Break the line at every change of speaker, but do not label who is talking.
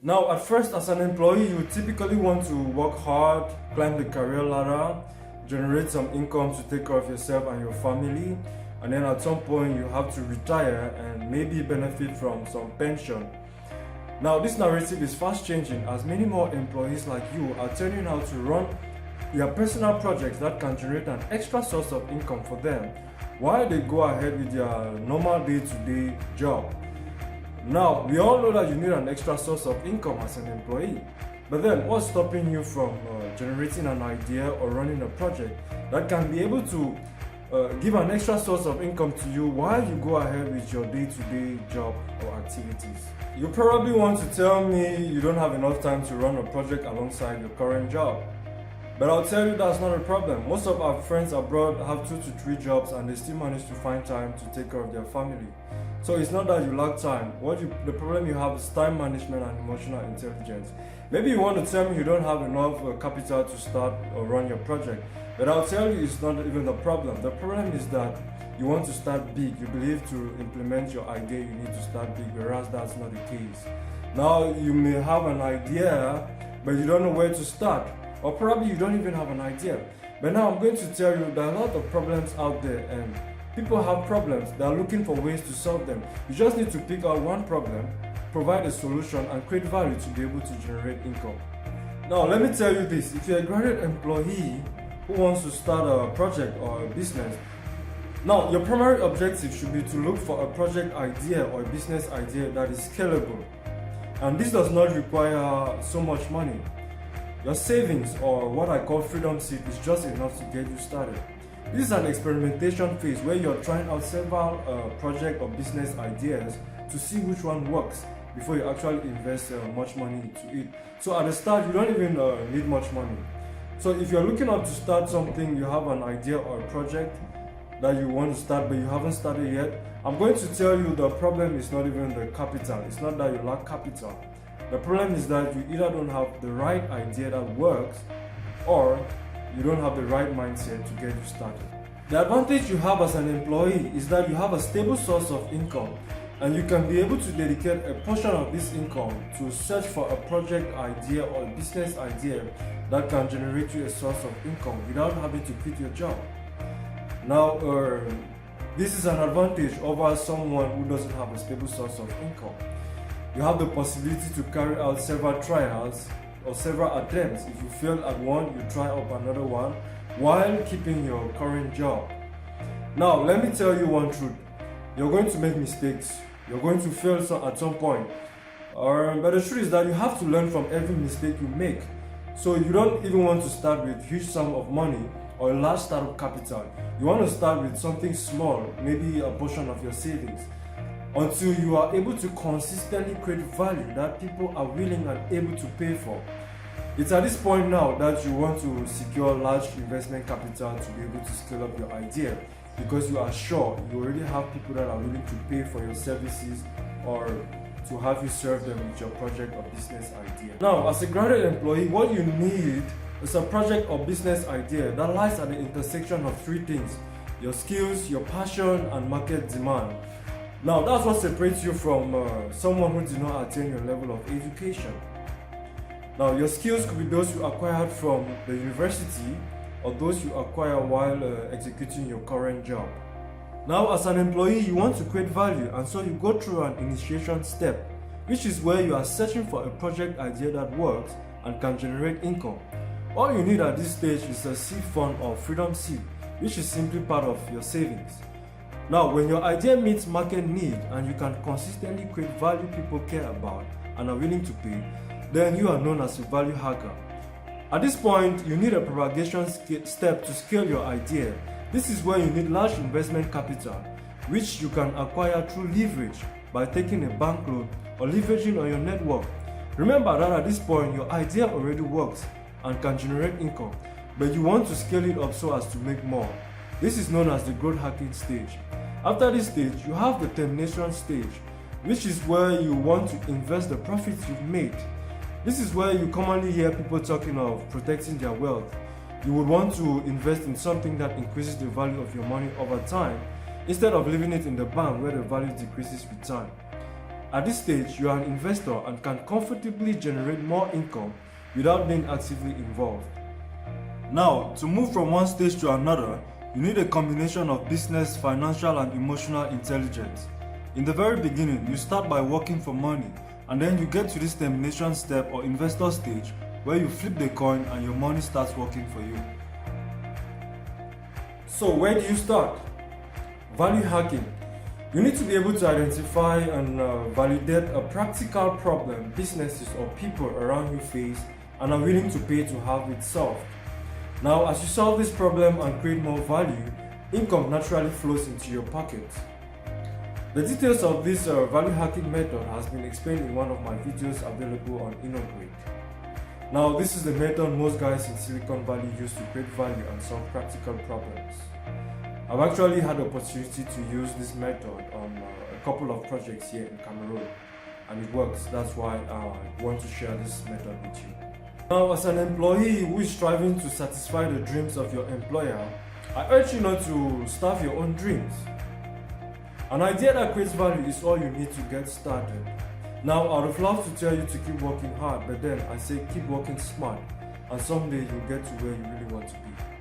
Now, at first, as an employee, you typically want to work hard, climb the career ladder, generate some income to take care of yourself and your family, and then at some point you have to retire and maybe benefit from some pension. Now, this narrative is fast changing as many more employees like you are turning out to run their personal projects that can generate an extra source of income for them while they go ahead with their normal day-to-day job. Now, we all know that you need an extra source of income as an employee, but then what's stopping you from generating an idea or running a project that can be able to give an extra source of income to you while you go ahead with your day-to-day job or activities? You probably want to tell me you don't have enough time to run a project alongside your current job. But I'll tell you that's not a problem. Most of our friends abroad have 2 to 3 jobs and they still manage to find time to take care of their family. So it's not that you lack time. The problem you have is time management and emotional intelligence. Maybe you want to tell me you don't have enough capital to start or run your project. But I'll tell you it's not even the problem. The problem is that you want to start big. You believe to implement your idea you need to start big, whereas that's not the case. Now you may have an idea, but you don't know where to start. Or probably you don't even have an idea. But now I'm going to tell you there are a lot of problems out there and people have problems. They are looking for ways to solve them. You just need to pick out one problem, provide a solution and create value to be able to generate income. Now let me tell you this, if you're a graduate employee who wants to start a project or a business, now your primary objective should be to look for a project idea or a business idea that is scalable. And this does not require so much money. Your savings, or what I call freedom seed, is just enough to get you started. This is an experimentation phase where you're trying out several project or business ideas to see which one works before you actually invest much money into it. So at the start, you don't even need much money. So if you're looking up to start something, you have an idea or a project that you want to start but you haven't started yet, I'm going to tell you the problem is not even the capital. It's not that you lack capital. The problem is that you either don't have the right idea that works or you don't have the right mindset to get you started. The advantage you have as an employee is that you have a stable source of income and you can be able to dedicate a portion of this income to search for a project idea or a business idea that can generate you a source of income without having to quit your job. Now, this is an advantage over someone who doesn't have a stable source of income. You have the possibility to carry out several trials or several attempts. If you fail at one, you try up another one while keeping your current job. Now, let me tell you one truth. You're going to make mistakes. You're going to fail at some point. But the truth is that you have to learn from every mistake you make. So you don't even want to start with a huge sum of money or a large startup capital. You want to start with something small, maybe a portion of your savings, until you are able to consistently create value that people are willing and able to pay for. It's at this point now that you want to secure large investment capital to be able to scale up your idea, because you are sure you already have people that are willing to pay for your services or to have you serve them with your project or business idea. Now, as a graduate employee, what you need is a project or business idea that lies at the intersection of 3 things: your skills, your passion, and market demand. Now, that's what separates you from someone who did not attain your level of education. Now, your skills could be those you acquired from the university or those you acquire while executing your current job. Now, as an employee, you want to create value, and so you go through an initiation step, which is where you are searching for a project idea that works and can generate income. All you need at this stage is a seed fund or freedom seed, which is simply part of your savings. Now, when your idea meets market need and you can consistently create value people care about and are willing to pay, then you are known as a value hacker. At this point, you need a propagation step to scale your idea. This is where you need large investment capital, which you can acquire through leverage by taking a bank loan or leveraging on your network. Remember that at this point, your idea already works and can generate income, but you want to scale it up so as to make more. This is known as the growth hacking stage. After this stage, you have the termination stage, which is where you want to invest the profits you've made. This is where you commonly hear people talking of protecting their wealth. You would want to invest in something that increases the value of your money over time, instead of leaving it in the bank where the value decreases with time. At this stage, you are an investor and can comfortably generate more income without being actively involved. Now, to move from one stage to another, you need a combination of business, financial, and emotional intelligence. In the very beginning, you start by working for money, and then you get to this termination step or investor stage where you flip the coin and your money starts working for you. So, where do you start? Value hacking. You need to be able to identify and validate a practical problem businesses or people around you face and are willing to pay to have it solved. Now, as you solve this problem and create more value, income naturally flows into your pocket. The details of this value hacking method has been explained in one of my videos available on InnoGrid. Now, this is the method most guys in Silicon Valley use to create value and solve practical problems. I've actually had the opportunity to use this method on a couple of projects here in Cameroon, and it works. That's why I want to share this method with you. Now, as an employee who is striving to satisfy the dreams of your employer, I urge you not to starve your own dreams. An idea that creates value is all you need to get started. Now, I would love to tell you to keep working hard, but then I say keep working smart, and someday you'll get to where you really want to be.